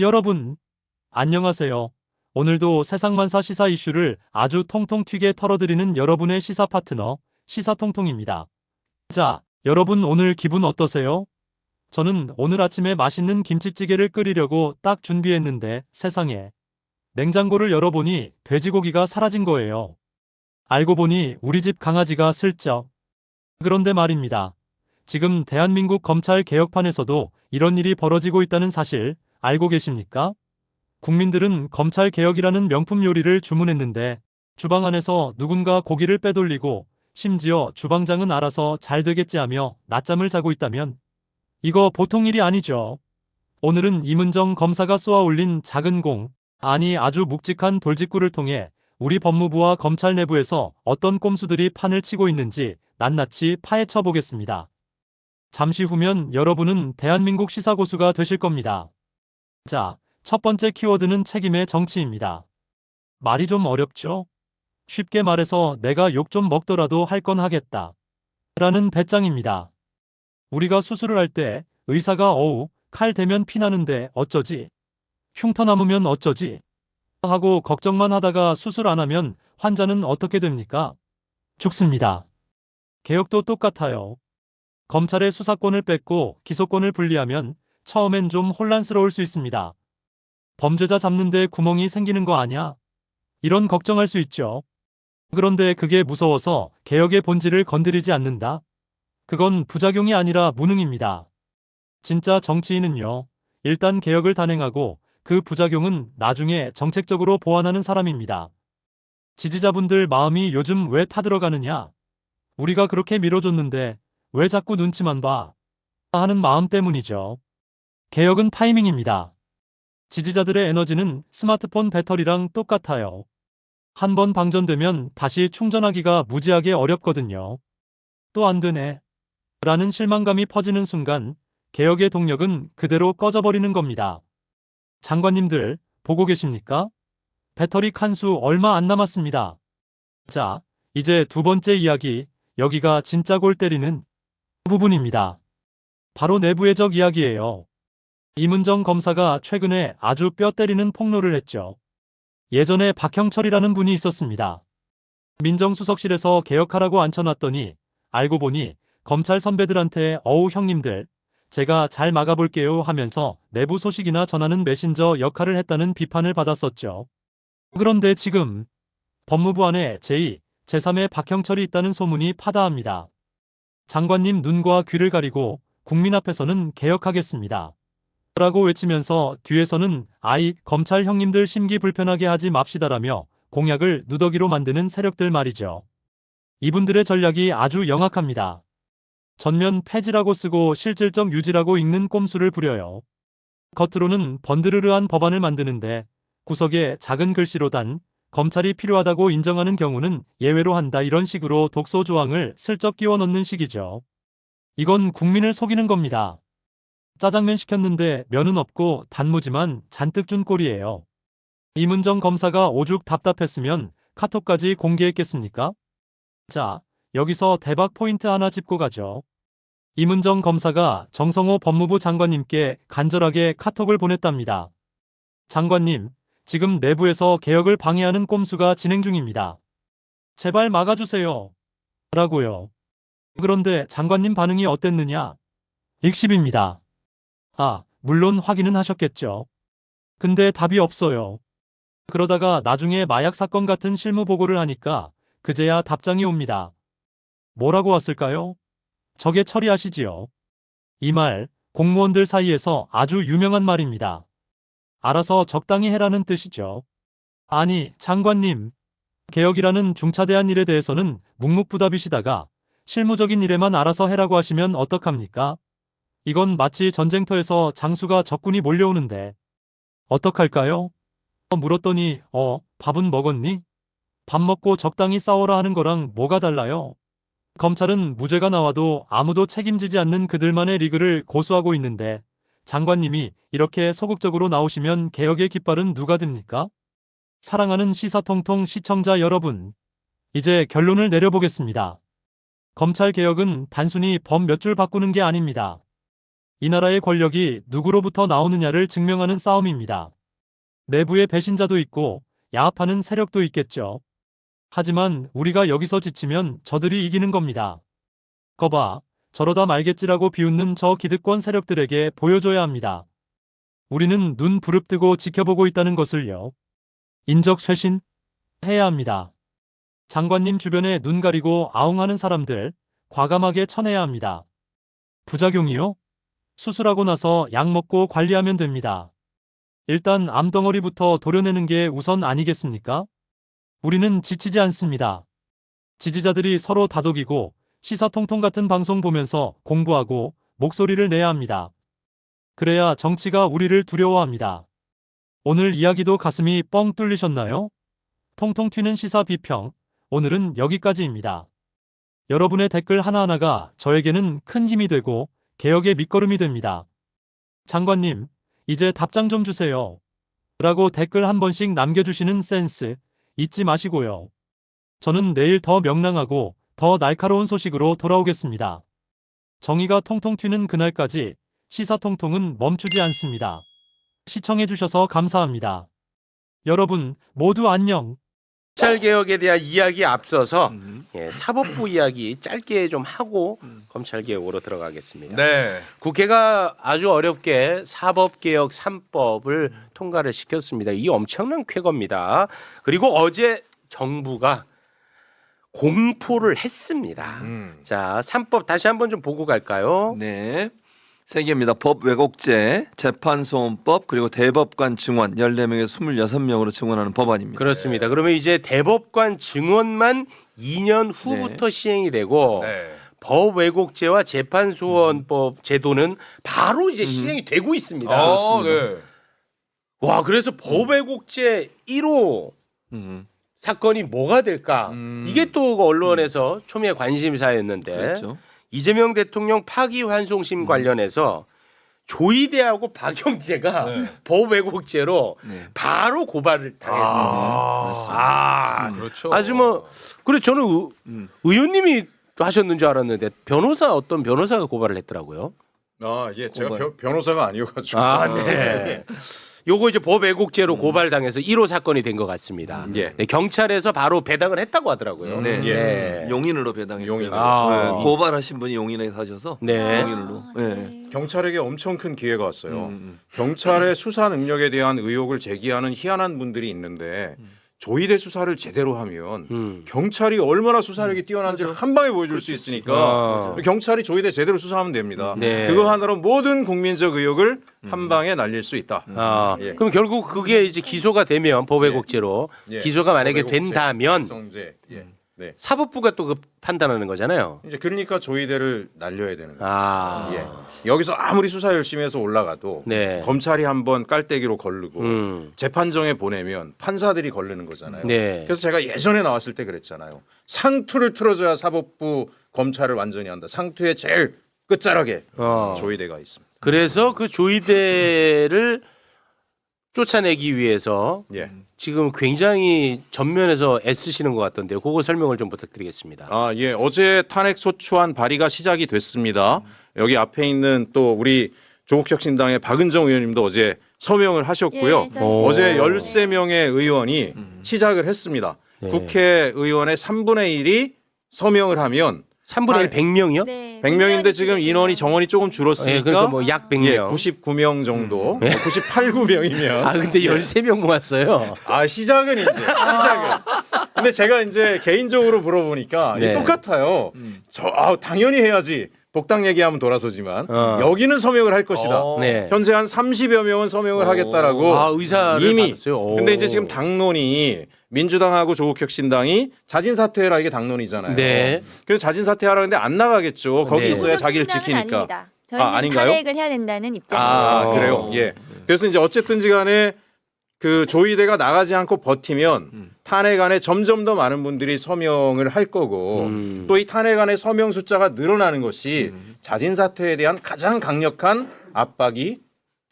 여러분, 안녕하세요. 오늘도 세상만사 시사 이슈를 아주 통통 튀게 털어드리는 여러분의 시사 파트너, 시사통통입니다. 자, 여러분 오늘 기분 어떠세요? 저는 오늘 아침에 맛있는 김치찌개를 끓이려고 딱 준비했는데 세상에 냉장고를 열어보니 돼지고기가 사라진 거예요. 알고 보니 우리 집 강아지가 슬쩍. 그런데 말입니다. 지금 대한민국 검찰 개혁판에서도 이런 일이 벌어지고 있다는 사실 알고 계십니까? 국민들은 검찰 개혁이라는 명품 요리를 주문했는데 주방 안에서 누군가 고기를 빼돌리고 심지어 주방장은 알아서 잘 되겠지 하며 낮잠을 자고 있다면 이거 보통 일이 아니죠. 오늘은 임은정 검사가 쏘아 올린 작은 공, 아니 아주 묵직한 돌직구를 통해 우리 법무부와 검찰 내부에서 어떤 꼼수들이 판을 치고 있는지 낱낱이 파헤쳐 보겠습니다. 잠시 후면 여러분은 대한민국 시사고수가 되실 겁니다. 자, 첫 번째 키워드는 책임의 정치입니다. 말이 좀 어렵죠? 쉽게 말해서 내가 욕 좀 먹더라도 할 건 하겠다. 라는 배짱입니다. 우리가 수술을 할 때 의사가 어우, 칼 대면 피나는데 어쩌지? 흉터 남으면 어쩌지? 하고 걱정만 하다가 수술 안 하면 환자는 어떻게 됩니까? 죽습니다. 개혁도 똑같아요. 검찰의 수사권을 뺏고 기소권을 분리하면 처음엔 좀 혼란스러울 수 있습니다. 범죄자 잡는데 구멍이 생기는 거 아냐? 이런 걱정할 수 있죠. 그런데 그게 무서워서 개혁의 본질을 건드리지 않는다? 그건 부작용이 아니라 무능입니다. 진짜 정치인은요, 일단 개혁을 단행하고 그 부작용은 나중에 정책적으로 보완하는 사람입니다. 지지자분들 마음이 요즘 왜 타들어가느냐? 우리가 그렇게 밀어줬는데 왜 자꾸 눈치만 봐? 하는 마음 때문이죠. 개혁은 타이밍입니다. 지지자들의 에너지는 스마트폰 배터리랑 똑같아요. 한번 방전되면 다시 충전하기가 무지하게 어렵거든요. 또 안 되네. 라는 실망감이 퍼지는 순간 개혁의 동력은 그대로 꺼져버리는 겁니다. 장관님들, 보고 계십니까? 배터리 칸수 얼마 안 남았습니다. 자, 이제 두 번째 이야기, 여기가 진짜 골 때리는 부분입니다. 바로 내부의적 이야기예요. 임은정 검사가 최근에 아주 뼈 때리는 폭로를 했죠. 예전에 박형철이라는 분이 있었습니다. 민정수석실에서 개혁하라고 앉혀놨더니 알고 보니 검찰 선배들한테 어우 형님들 제가 잘 막아볼게요 하면서 내부 소식이나 전하는 메신저 역할을 했다는 비판을 받았었죠. 그런데 지금 법무부 안에 제2, 제3의 박형철이 있다는 소문이 파다합니다. 장관님 눈과 귀를 가리고 국민 앞에서는 개혁하겠습니다. 라고 외치면서 뒤에서는 아이 검찰 형님들 심기 불편하게 하지 맙시다라며 공약을 누더기로 만드는 세력들 말이죠. 이분들의 전략이 아주 영악합니다. 전면 폐지라고 쓰고 실질적 유지라고 읽는 꼼수를 부려요. 겉으로는 번드르르한 법안을 만드는데 구석에 작은 글씨로 단 검찰이 필요하다고 인정하는 경우는 예외로 한다 이런 식으로 독소 조항을 슬쩍 끼워 넣는 식이죠. 이건 국민을 속이는 겁니다. 짜장면 시켰는데 면은 없고 단무지만 잔뜩 준 꼴이에요. 임은정 검사가 오죽 답답했으면 카톡까지 공개했겠습니까? 자, 여기서 대박 포인트 하나 짚고 가죠. 임은정 검사가 정성호 법무부 장관님께 간절하게 카톡을 보냈답니다. 장관님, 지금 내부에서 개혁을 방해하는 꼼수가 진행 중입니다. 제발 막아주세요. 라고요. 그런데 장관님 반응이 어땠느냐? 익십입니다. 아, 물론 확인은 하셨겠죠. 근데 답이 없어요. 그러다가 나중에 마약 사건 같은 실무 보고를 하니까 그제야 답장이 옵니다. 뭐라고 왔을까요? 저게 처리하시지요. 이 말, 공무원들 사이에서 아주 유명한 말입니다. 알아서 적당히 해라는 뜻이죠. 아니, 장관님. 개혁이라는 중차대한 일에 대해서는 묵묵부답이시다가 실무적인 일에만 알아서 해라고 하시면 어떡합니까? 이건 마치 전쟁터에서 장수가 적군이 몰려오는데 어떡할까요? 물었더니 밥은 먹었니? 밥 먹고 적당히 싸워라 하는 거랑 뭐가 달라요? 검찰은 무죄가 나와도 아무도 책임지지 않는 그들만의 리그를 고수하고 있는데 장관님이 이렇게 소극적으로 나오시면 개혁의 깃발은 누가 듭니까? 사랑하는 시사통통 시청자 여러분, 이제 결론을 내려보겠습니다. 검찰 개혁은 단순히 법 몇 줄 바꾸는 게 아닙니다. 이 나라의 권력이 누구로부터 나오느냐를 증명하는 싸움입니다. 내부에 배신자도 있고 야합하는 세력도 있겠죠. 하지만 우리가 여기서 지치면 저들이 이기는 겁니다. 거봐, 저러다 말겠지라고 비웃는 저 기득권 세력들에게 보여줘야 합니다. 우리는 눈 부릅뜨고 지켜보고 있다는 것을요. 인적 쇄신 해야 합니다. 장관님 주변에 눈 가리고 아웅하는 사람들 과감하게 쳐내야 합니다. 부작용이요? 수술하고 나서 약 먹고 관리하면 됩니다. 일단 암덩어리부터 도려내는 게 우선 아니겠습니까? 우리는 지치지 않습니다. 지지자들이 서로 다독이고 시사통통 같은 방송 보면서 공부하고 목소리를 내야 합니다. 그래야 정치가 우리를 두려워합니다. 오늘 이야기도 가슴이 뻥 뚫리셨나요? 통통 튀는 시사 비평, 오늘은 여기까지입니다. 여러분의 댓글 하나하나가 저에게는 큰 힘이 되고 개혁의 밑거름이 됩니다. 장관님, 이제 답장 좀 주세요. 라고 댓글 한 번씩 남겨주시는 센스 잊지 마시고요. 저는 내일 더 명랑하고 더 날카로운 소식으로 돌아오겠습니다. 정의가 통통 튀는 그날까지 시사통통은 멈추지 않습니다. 시청해주셔서 감사합니다. 여러분 모두 안녕. 검찰개혁에 대한 이야기 앞서서 사법부 이야기 짧게 좀 하고 검찰개혁으로 들어가겠습니다. 네. 국회가 아주 어렵게 사법개혁 3법을 통과를 시켰습니다. 이 엄청난 쾌거입니다. 그리고 어제 정부가 공포를 했습니다. 자, 3법 다시 한번 좀 보고 갈까요? 네. 세 개입니다. 법 왜곡죄, 재판소원법, 그리고 대법관 증원 14명에서 26명으로 증원하는 법안입니다. 그렇습니다. 그러면 이제 대법관 증원만 2년 후부터 시행이 되고 네. 법 왜곡죄와 재판소원법 제도는 바로 이제 시행이 되고 있습니다. 네. 와, 그래서 법 왜곡죄 1호 사건이 뭐가 될까? 이게 또 언론에서 초미의 관심사였는데 그렇죠. 이재명 대통령 파기환송심 관련해서 조이대하고 박영재가 법 왜곡죄로 바로 고발을 당했습니다. 그렇죠. 아주 뭐 그래 저는 의원님이 하셨는 줄 알았는데 어떤 변호사가 고발을 했더라고요. 아, 예. 제가 변호사가 아니어가지고. 네. 요거 이제 법 왜곡죄로 고발당해서 1호 사건이 된 것 같습니다. 예. 네, 경찰에서 바로 배당을 했다고 하더라고요. 네. 네. 용인으로 배당했어요. 용인으로. 아. 네. 고발하신 분이 용인에 사셔서 네. 용인으로. 네. 경찰에게 엄청 큰 기회가 왔어요. 경찰의 수사 능력에 대한 의혹을 제기하는 희한한 분들이 있는데 조이대 수사를 제대로 하면 경찰이 얼마나 수사력이 뛰어난지를 한 방에 보여줄 수 있으니까 경찰이 조이대 제대로 수사하면 됩니다. 네. 그거 하나로 모든 국민적 의혹을 한 방에 날릴 수 있다. 예. 그럼 결국 그게 이제 기소가 되면 법 왜곡죄로 예. 기소가 만약에 법외국죄, 된다면 성제. 예. 네. 사법부가 또 그 판단하는 거잖아요. 이제 그러니까 조이대를 날려야 되는 거예요. 아. 예. 여기서 아무리 수사 열심히 해서 올라가도 네. 검찰이 한번 깔때기로 걸르고 음. 재판정에 보내면 판사들이 걸르는 거잖아요. 네. 그래서 제가 예전에 나왔을 때 그랬잖아요. 상투를 틀어줘야 사법부 검찰을 완전히 한다. 상투의 제일 끝자락에 조이대가 있습니다. 그래서 그 조이대를 쫓아내기 위해서 예. 지금 굉장히 전면에서 애쓰시는 것 같던데요. 그거 설명을 좀 부탁드리겠습니다. 아, 예. 어제 탄핵소추안 발의가 시작이 됐습니다. 여기 앞에 있는 또 우리 조국혁신당의 박은정 의원님도 어제 서명을 하셨고요. 예, 어제 13명의 의원이 시작을 했습니다. 네. 국회의원의 3분의 1이 서명을 하면 3분의 1 100명이요? 네. 100명인데 지금 인원이 정원이 조금 줄었으니까 예, 그러니까 뭐 약 100명. 예, 99명 정도, 98, 9명이면 아, 근데 13명 모았어요. 아, 시작은 이제 시작은. 근데 제가 이제 개인적으로 물어보니까 네. 이게 똑같아요. 당연히 해야지. 복당 얘기하면 돌아서지만 여기는 서명을 할 것이다. 네. 현재 한 30여 명은 서명을 하겠다라고 아, 의사를 이미. 받았어요? 근데 이제 지금 당론이 민주당하고 조국혁신당이 자진 사퇴해라 이게 당론이잖아요. 네. 그래서 자진 사퇴하라는데 안 나가겠죠. 거기 네. 있어야 자기를 지키니까. 아닙니다. 저희는 아닌가요? 탄핵을 해야 된다는 입장이에요. 아, 네. 그래요. 예. 그래서 이제 어쨌든지 간에 그 조이대가 나가지 않고 버티면 탄핵안에 점점 더 많은 분들이 서명을 할 거고 또 이 탄핵안의 서명 숫자가 늘어나는 것이 자진 사퇴에 대한 가장 강력한 압박이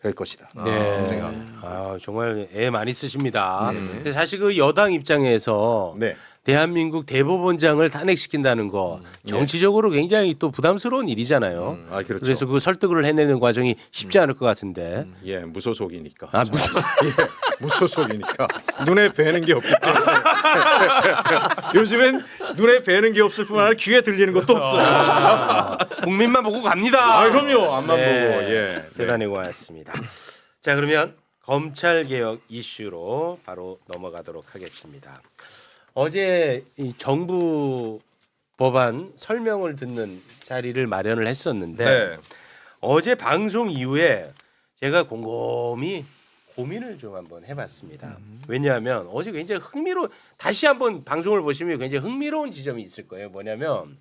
될 것이다. 네. 생각합니다. 아, 정말 애 많이 쓰십니다. 근데 사실 그 여당 입장에서 네. 대한민국 대법원장을 탄핵시킨다는 거 정치적으로 굉장히 또 부담스러운 일이잖아요. 아, 그렇죠. 그래서 그 설득을 해내는 과정이 쉽지 않을 것 같은데. 예, 무소속이니까. 아, 무슨 예, 무소속이니까 눈에 뵈는 게 없기 때문에 요즘엔 눈에 뵈는 게 없을 뿐만 아니라 귀에 들리는 것도 없어요. 국민만 보고 갑니다. 아, 그럼요. 앞만 네. 보고. 예. 대단히 고맙습니다. 자, 그러면 검찰 개혁 이슈로 바로 넘어가도록 하겠습니다. 어제 이 정부 법안 설명을 듣는 자리를 마련을 했었는데 네. 어제 방송 이후에 제가 곰곰이 고민을 좀 한번 해봤습니다. 왜냐하면 어제 굉장히 다시 한번 방송을 보시면 굉장히 흥미로운 지점이 있을 거예요. 뭐냐면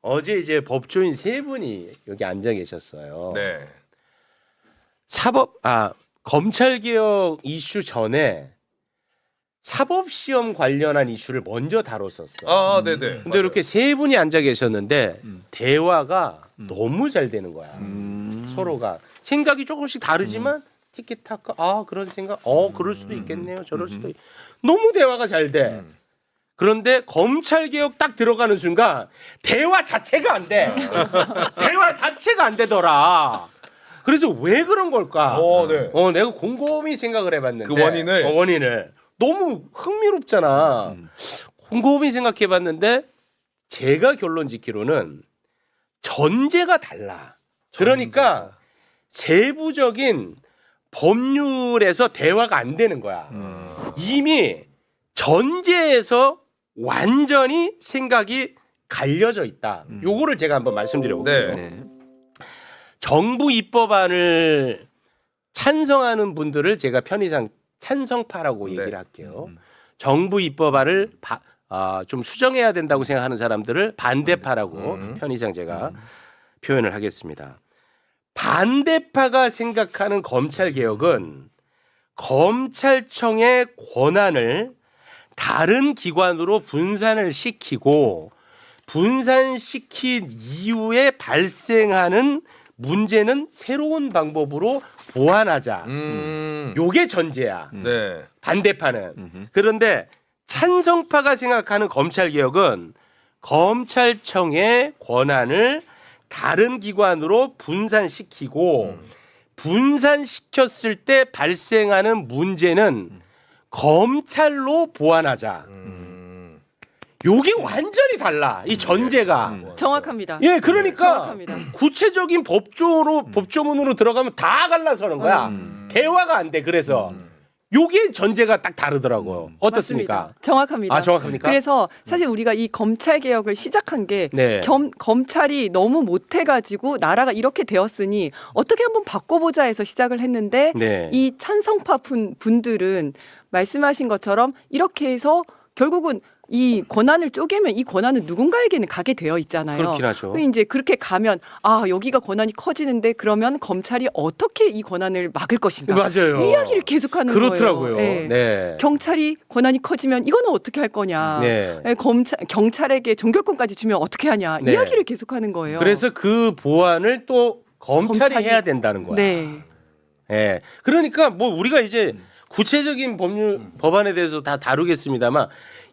어제 이제 법조인 세 분이 여기 앉아 계셨어요. 네. 검찰 개혁 이슈 전에 사법 시험 관련한 이슈를 먼저 다뤘었어. 아, 네, 네. 근데 이렇게 세 분이 앉아 계셨는데 대화가 너무 잘 되는 거야. 서로가 생각이 조금씩 다르지만 티키타카 그런 생각 그럴 수도 있겠네요. 저럴 수도 너무 대화가 잘 돼. 그런데 검찰 개혁 딱 들어가는 순간 대화 자체가 안 돼. 대화 자체가 안 되더라. 그래서 왜 그런 걸까? 네. 내가 곰곰이 생각을 해봤는데 그 원인을? 원인을 너무 흥미롭잖아. 곰곰이 생각해봤는데 제가 결론 짓기로는 전제가 달라. 그러니까 세부적인 법률에서 대화가 안 되는 거야. 이미 전제에서 완전히 생각이 갈려져 있다. 요거를 제가 한번 말씀드려볼게요. 네. 정부 입법안을 찬성하는 분들을 제가 편의상 찬성파라고 얘기를 할게요. 정부 입법안을 좀 수정해야 된다고 생각하는 사람들을 반대파라고 편의상 제가 표현을 하겠습니다. 반대파가 생각하는 검찰 개혁은 검찰청의 권한을 다른 기관으로 분산을 시키고 분산시킨 이후에 발생하는 문제는 새로운 방법으로 보완하자. 요게 전제야. 네. 반대파는. 그런데 찬성파가 생각하는 검찰 개혁은 검찰청의 권한을 다른 기관으로 분산시키고 분산시켰을 때 발생하는 문제는 검찰로 보완하자. 요게 완전히 달라. 이 전제가. 정확합니다. 예, 그러니까 정확합니다. 구체적인 법조문으로 들어가면 다 갈라서는 거야. 대화가 안 돼. 그래서 요게 전제가 딱 다르더라고요. 어떻습니까? 맞습니다. 정확합니다. 정확합니까? 그래서 사실 우리가 이 검찰 개혁을 시작한 게 네. 검찰이 너무 못해가지고 나라가 이렇게 되었으니 어떻게 한번 바꿔보자 해서 시작을 했는데 네. 이 찬성파 분들은 말씀하신 것처럼 이렇게 해서 결국은 이 권한을 쪼개면 이 권한은 누군가에게는 가게 되어 있잖아요. 그렇긴 하죠. 이제 그렇게 가면 여기가 권한이 커지는데 그러면 검찰이 어떻게 이 권한을 막을 것인가? 맞아요. 이야기를 계속하는 그렇더라고요. 거예요. 네. 네. 경찰이 권한이 커지면 이거는 어떻게 할 거냐? 네. 경찰에게 종결권까지 주면 어떻게 하냐? 네. 이야기를 계속하는 거예요. 그래서 그 보완을 또 검찰이 해야 된다는 거야. 네. 예. 그러니까 뭐 우리가 이제 구체적인 법안에 대해서 다 다루겠습니다만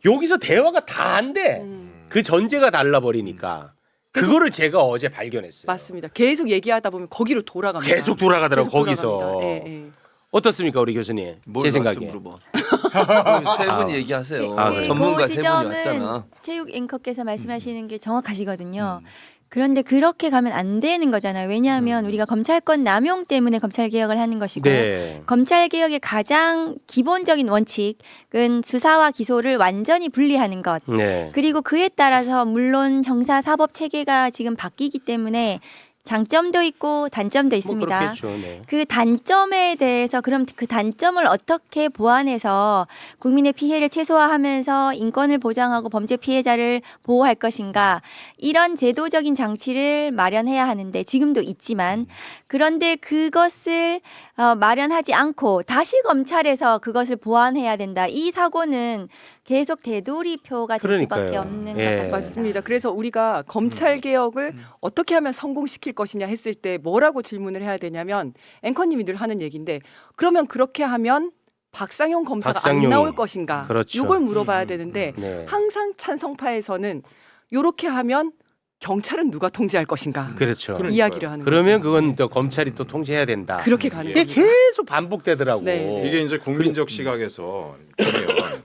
여기서 대화가 다 안 돼. 그 전제가 달라버리니까. 그거를 제가 어제 발견했어요. 맞습니다. 계속 얘기하다 보면 거기로 돌아갑니다. 계속 돌아가더라고 계속 거기서. 돌아갑니다. 예, 예. 어떻습니까 우리 교수님? 제 생각에. 세 분 얘기하세요. 아, 그래요? 전문가 그 세 분이 지점은 왔잖아. 체육 앵커께서 말씀하시는 게 정확하시거든요. 그런데 그렇게 가면 안 되는 거잖아요. 왜냐하면 우리가 검찰권 남용 때문에 검찰 개혁을 하는 것이고 네. 검찰 개혁의 가장 기본적인 원칙은 수사와 기소를 완전히 분리하는 것. 네. 그리고 그에 따라서 물론 형사 사법 체계가 지금 바뀌기 때문에 장점도 있고 단점도 뭐 있습니다. 그렇겠죠. 네. 그 단점에 대해서 그럼 그 단점을 어떻게 보완해서 국민의 피해를 최소화하면서 인권을 보장하고 범죄 피해자를 보호할 것인가 이런 제도적인 장치를 마련해야 하는데 지금도 있지만 그런데 그것을 마련하지 않고 다시 검찰에서 그것을 보완해야 된다. 이 사고는 계속 되돌이표가 될 수밖에 그러니까요. 없는 예. 것 같습니다. 맞습니다. 그래서 우리가 검찰 개혁을 어떻게 하면 성공시킬 것이냐 했을 때 뭐라고 질문을 해야 되냐면 앵커님이 늘 하는 얘기인데 그러면 그렇게 하면 박상용 검사가 박상용이. 안 나올 것인가? 그렇죠. 이걸 물어봐야 되는데 네. 항상 찬성파에서는 이렇게 하면 경찰은 누가 통제할 것인가? 그렇죠. 그러니까요. 이야기를 하는 그러면 거죠. 그건 또 검찰이 또 통제해야 된다. 그렇게 가는 이게 거죠. 계속 반복되더라고. 네. 이게 이제 국민적 시각에서 보면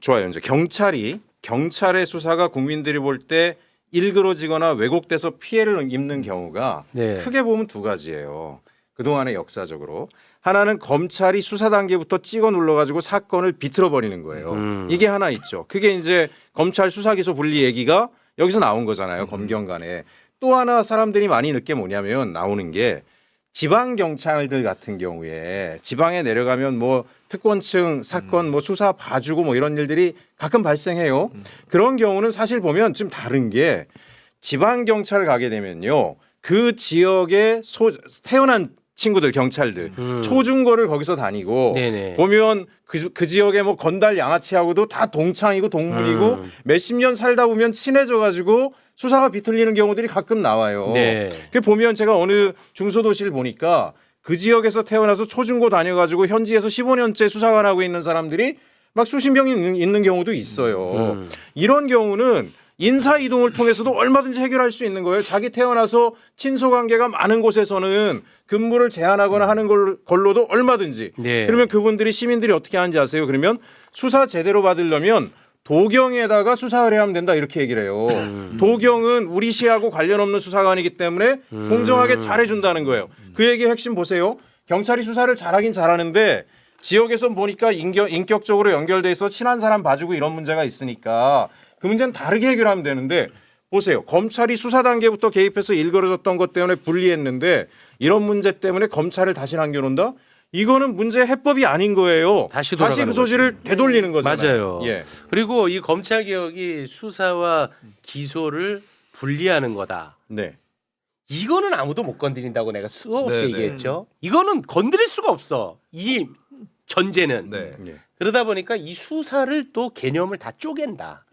좋아요. 이제 경찰의 수사가 국민들이 볼 때 일그러지거나 왜곡돼서 피해를 입는 경우가 네. 크게 보면 두 가지예요. 그동안의 역사적으로 하나는 검찰이 수사 단계부터 찍어 눌러가지고 사건을 비틀어 버리는 거예요. 이게 하나 있죠. 그게 이제 검찰 수사 기소 분리 얘기가 여기서 나온 거잖아요. 검경 간에. 또 하나 사람들이 많이 늦게 뭐냐면 나오는 게 지방 경찰들 같은 경우에 지방에 내려가면 뭐 특권층 사건 뭐 수사 봐주고 뭐 이런 일들이 가끔 발생해요. 그런 경우는 사실 보면 좀 다른 게 지방 경찰 가게 되면요. 그 지역에 태어난 친구들 경찰들 초중고를 거기서 다니고 네네. 보면 그 지역에 뭐 건달 양아치하고도 다 동창이고 동문이고 몇십 년 살다 보면 친해져 가지고 수사가 비틀리는 경우들이 가끔 나와요. 네. 그 보면 제가 어느 중소도시를 보니까 그 지역에서 태어나서 초중고 다녀가지고 현지에서 15년째 수사관 하고 있는 사람들이 막 수십 명이 있는 경우도 있어요. 이런 경우는 인사 이동을 통해서도 얼마든지 해결할 수 있는 거예요. 자기 태어나서 친소 관계가 많은 곳에서는 근무를 제한하거나 하는 걸로도 얼마든지. 네. 그러면 그분들이 시민들이 어떻게 하는지 아세요? 그러면 수사 제대로 받으려면 도경에다가 수사를 해야 하면 된다 이렇게 얘기를 해요. 도경은 우리 시하고 관련 없는 수사관이기 때문에 공정하게 잘해준다는 거예요. 그 얘기의 핵심 보세요. 경찰이 수사를 잘하긴 잘하는데 지역에서 보니까 인격적으로 연결돼 있어 친한 사람 봐주고 이런 문제가 있으니까 그 문제는 다르게 해결하면 되는데 보세요. 검찰이 수사 단계부터 개입해서 일그러졌던 것 때문에 불리했는데 이런 문제 때문에 검찰을 다시 남겨놓는다? 이거는 문제 해법이 아닌 거예요. 다시 그 돌아가는 소지를 되돌리는 거잖아요. 맞아요. 예. 그리고 이 검찰 개혁이 수사와 기소를 분리하는 거다. 네. 이거는 아무도 못 건드린다고 내가 수없이 네, 네. 얘기했죠. 이거는 건드릴 수가 없어. 이 전제는. 네. 예. 그러다 보니까 이 수사를 또 개념을 다 쪼갠다.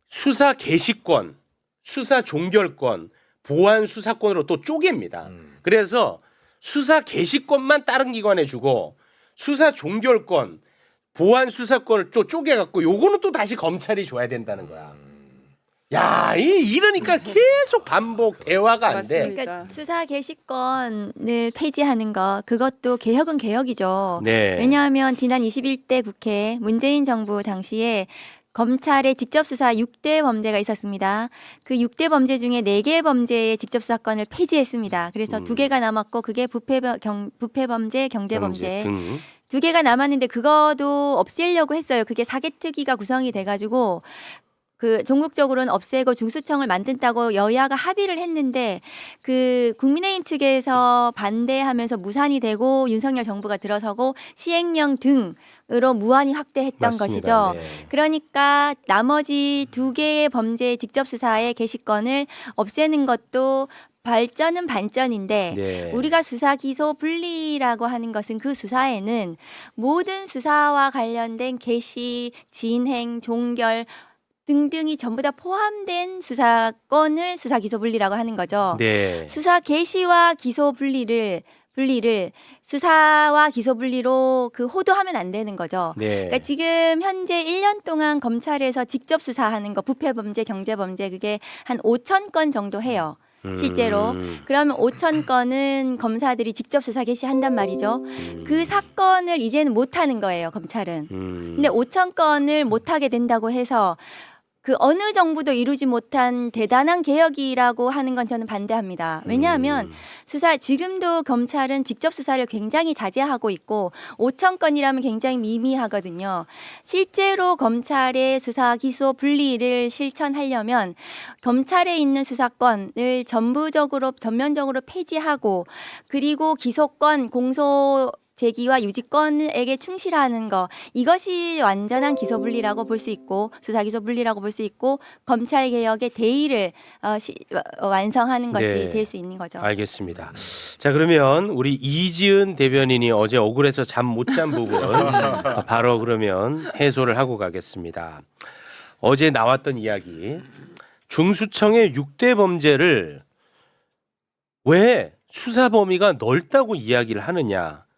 수사 개시권, 수사 종결권, 보안 수사권으로 또 쪼갭니다. 그래서 수사 개시권만 다른 기관에 주고 수사 종결권, 보안 수사권을 또 쪼개갖고 요거는 또 다시 검찰이 줘야 된다는 거야. 야, 이러니까 계속 반복 대화가 안 돼. 맞습니다. 그러니까 수사 개시권을 폐지하는 것 그것도 개혁은 개혁이죠. 네. 왜냐하면 지난 21대 국회 문재인 정부 당시에 검찰의 직접 수사 6대 범죄가 있었습니다. 그 6대 범죄 중에 4개 범죄의 직접 수사권을 폐지했습니다. 그래서 2개가 남았고 그게 부패 범죄, 경제 범죄. 등. 2개가 남았는데 그거도 없애려고 했어요. 그게 사개특위가 구성이 돼가지고 그 전국적으로는 없애고 중수청을 만든다고 여야가 합의를 했는데 그 국민의힘 측에서 반대하면서 무산이 되고 윤석열 정부가 들어서고 시행령 등으로 무한히 확대했던 맞습니다. 것이죠. 네. 그러니까 나머지 2개의 범죄 직접 수사의 개시권을 없애는 것도 발전은 반전인데 네. 우리가 수사 기소 분리라고 하는 것은 그 수사에는 모든 수사와 관련된 개시, 진행, 종결 등등이 전부 다 포함된 수사권을 수사 기소 분리라고 하는 거죠. 네. 수사 개시와 기소 분리를 수사와 기소 분리로 그 호도하면 안 되는 거죠. 네. 그러니까 지금 현재 1년 동안 검찰에서 직접 수사하는 거 부패 범죄, 경제 범죄 그게 한 5천 건 정도 해요. 실제로. 그러면 5천 건은 검사들이 직접 수사 개시한단 말이죠. 그 사건을 이제는 못 하는 거예요, 검찰은. 근데 5천 건을 못 하게 된다고 해서 그 어느 정부도 이루지 못한 대단한 개혁이라고 하는 건 저는 반대합니다. 왜냐하면 지금도 검찰은 직접 수사를 굉장히 자제하고 있고 5천 건이라면 굉장히 미미하거든요. 실제로 검찰의 수사 기소 분리를 실천하려면 검찰에 있는 수사권을 전면적으로 폐지하고 그리고 기소권, 공소 제기와 유지권에게 충실하는 거 이것이 완전한 기소 분리라고 볼 수 있고 수사 기소 분리라고 볼 수 있고 검찰 개혁의 대의를 완성하는 것이 네. 될 수 있는 거죠. 알겠습니다. 자, 그러면 우리 이지은 대변인이 어제 억울해서 잠 못 잔 부분 바로 그러면 해소를 하고 가겠습니다. 어제 나왔던 이야기. 중수청의 6대 범죄를 왜 수사 범위가 넓다고 이야기를 하느냐.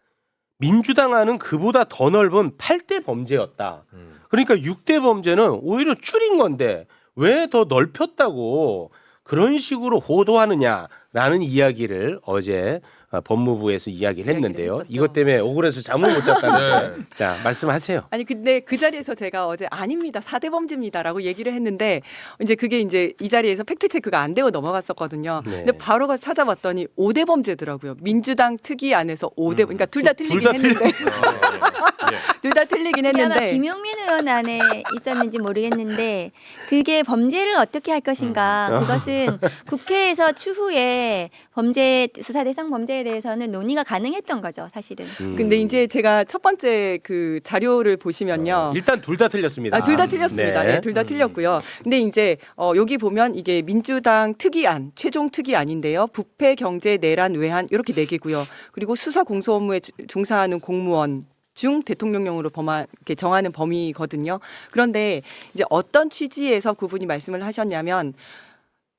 민주당안은 그보다 더 넓은 8대 범죄였다. 그러니까 6대 범죄는 오히려 줄인 건데 왜 더 넓혔다고 그런 식으로 호도하느냐라는 이야기를 어제 법무부에서 이야기를 했는데요. 했었죠. 이것 때문에 억울해서 잠을 못 잤다는데 자 말씀하세요. 아니 근데 그 자리에서 제가 어제 아닙니다 4대 범죄입니다라고 얘기를 했는데 이제 그게 이제 이 자리에서 팩트 체크가 안 되고 넘어갔었거든요. 네. 근데 바로 가서 찾아봤더니 5대 범죄더라고요. 민주당 특위 안에서 5대 그러니까 둘 다 틀리긴 다 했는데 둘 다 틀리긴 아마 했는데 김용민 의원 안에 있었는지 모르겠는데 그게 범죄를 어떻게 할 것인가 그것은 국회에서 추후에 범죄 수사 대상 범죄에 대해서는 논의가 가능했던 거죠 사실은. 근데 이제 제가 첫 번째 그 자료를 보시면요. 일단 둘 다 틀렸습니다. 둘 다 틀렸습니다. 네. 네, 둘 다 틀렸고요. 근데 이제 여기 보면 이게 민주당 특위안, 최종 특위안인데요. 부패, 경제, 내란, 외환 이렇게 4개고요. 그리고 수사 공소 업무에 종사하는 공무원 중 대통령령으로 이렇게 정하는 범위거든요. 그런데 이제 어떤 취지에서 그분이 말씀을 하셨냐면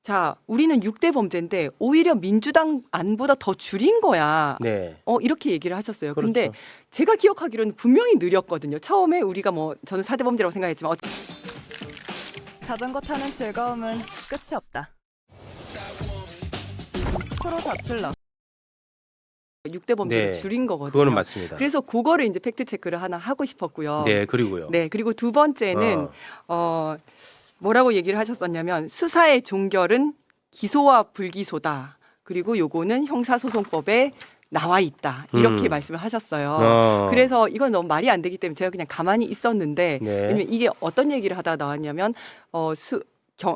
자, 우리는 6대 범죄인데 오히려 민주당 안보다 더 줄인 거야. 네. 이렇게 얘기를 하셨어요. 그렇죠. 근데 제가 기억하기로는 분명히 느렸거든요. 처음에 우리가 저는 4대 범죄라고 생각했지만 자전거 타는 즐거움은 끝이 없다. 프로 자출러 6대 범죄를 네. 줄인 거거든요. 그거는 맞습니다. 그래서 그거를 이제 팩트 체크를 하나 하고 싶었고요. 네, 그리고요. 네, 그리고 두 번째는 뭐라고 얘기를 하셨었냐면 수사의 종결은 기소와 불기소다. 그리고 요거는 형사소송법에 나와 있다. 이렇게 말씀을 하셨어요. 그래서 이건 너무 말이 안 되기 때문에 제가 그냥 가만히 있었는데 네. 왜냐면 이게 어떤 얘기를 하다 나왔냐면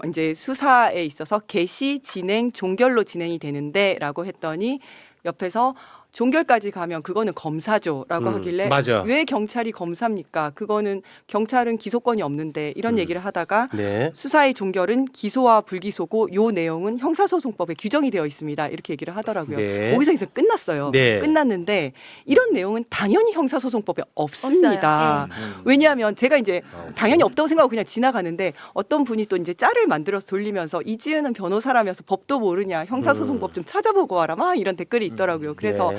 이제 수사에 있어서 개시, 진행, 종결로 진행이 되는데라고 했더니 옆에서 종결까지 가면 그거는 검사죠라고 하길래 맞아. 왜 경찰이 검사입니까? 그거는 경찰은 기소권이 없는데 이런 얘기를 하다가 네. 수사의 종결은 기소와 불기소고 요 내용은 형사소송법에 규정이 되어 있습니다. 이렇게 얘기를 하더라고요. 네. 거기서 이제 끝났어요. 네. 끝났는데 이런 내용은 당연히 형사소송법에 없습니다. 없어요. 왜냐하면 제가 이제 당연히 없다고 생각하고 그냥 지나가는데 어떤 분이 또 이제 짤을 만들어서 돌리면서 이지은은 변호사라면서 법도 모르냐 형사소송법 좀 찾아보고 와라 막 이런 댓글이 있더라고요. 그래서 네.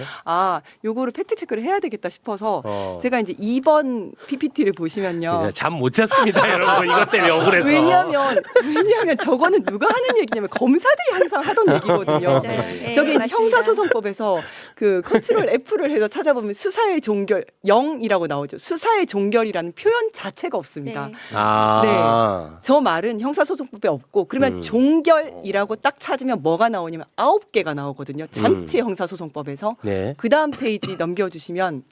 요거를 팩트 체크를 해야 되겠다 싶어서 제가 제가 이제 2번 PPT를 보시면요. 잠 못 잤습니다, 여러분. 이것 때문에 억울해서. 왜냐하면 저거는 누가 하는 얘기냐면 검사들이 항상 하던 얘기거든요. 맞아요. 네, 저기 맞습니다. 형사소송법에서 그 컨트롤 F를 해서 찾아보면 수사의 종결 0이라고 나오죠. 수사의 종결이라는 표현 자체가 없습니다. 네. 저 말은 형사소송법에 없고 그러면 종결이라고 딱 찾으면 뭐가 나오냐면 9개가 나오거든요. 전체 형사소송법에서. 네. 그 다음 페이지 넘겨주시면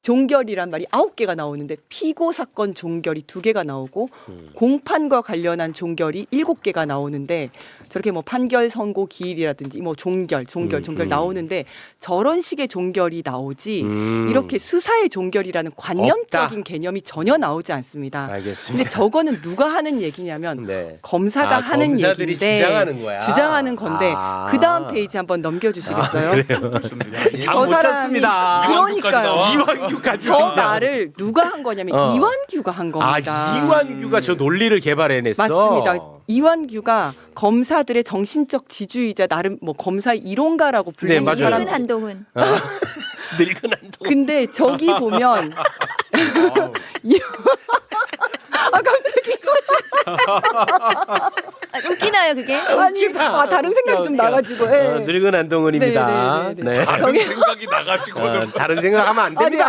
종결이란 말이 9개가 나오는데 피고 사건 종결이 2개가 나오고 공판과 관련한 종결이 7개가 나오는데 저렇게 뭐 판결 선고 기일이라든지 뭐 종결 나오는데 저런 식의 종결이 나오지 이렇게 수사의 종결이라는 관념적인 개념이 전혀 나오지 않습니다. 알겠습니다. 근데 저거는 누가 하는 얘기냐면 네. 검사가 하는 검사들이 얘기인데 주장하는 거야. 주장하는 건데 아. 그 다음 페이지 한번 넘겨주시겠어요? 잠 못 사람이- 잤습니다. 그러니까요. 이완규까지 저 등장. 말을 누가 한 거냐면 이완규가 한 겁니다. 이완규가 저 논리를 개발해냈어. 맞습니다. 이완규가 검사들의 정신적 지주이자 나름 뭐 검사 이론가라고 불리는 맞아요. 사람. 늙은 한동훈. 늙은 한동. 근데 저기 보면 갑자기 웃기나요 그게? 아니 다른 생각이 좀 나가지고. 예. 늙은 한동훈입니다. 네. 저기 생각이 나가지고 다른 생각하면 안 네, 됩니다.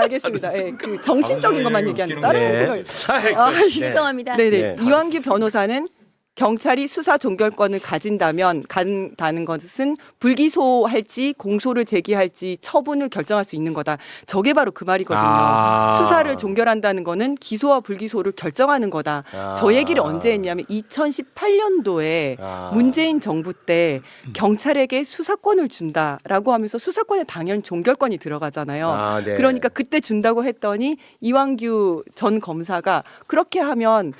알겠습니다. 예, 그 정신적인 것만 얘기하는 다른 네. 생각. 죄송합니다. 네네. 네. 이완규 변호사는 경찰이 수사 종결권을 간다는 것은 불기소할지 공소를 제기할지 처분을 결정할 수 있는 거다. 저게 바로 그 말이거든요. 수사를 종결한다는 거는 기소와 불기소를 결정하는 거다. 저 얘기를 언제 했냐면 2018년도에 문재인 정부 때 경찰에게 수사권을 준다라고 하면서 수사권에 당연 종결권이 들어가잖아요. 네. 그러니까 그때 준다고 했더니 이완규 전 검사가 그렇게 하면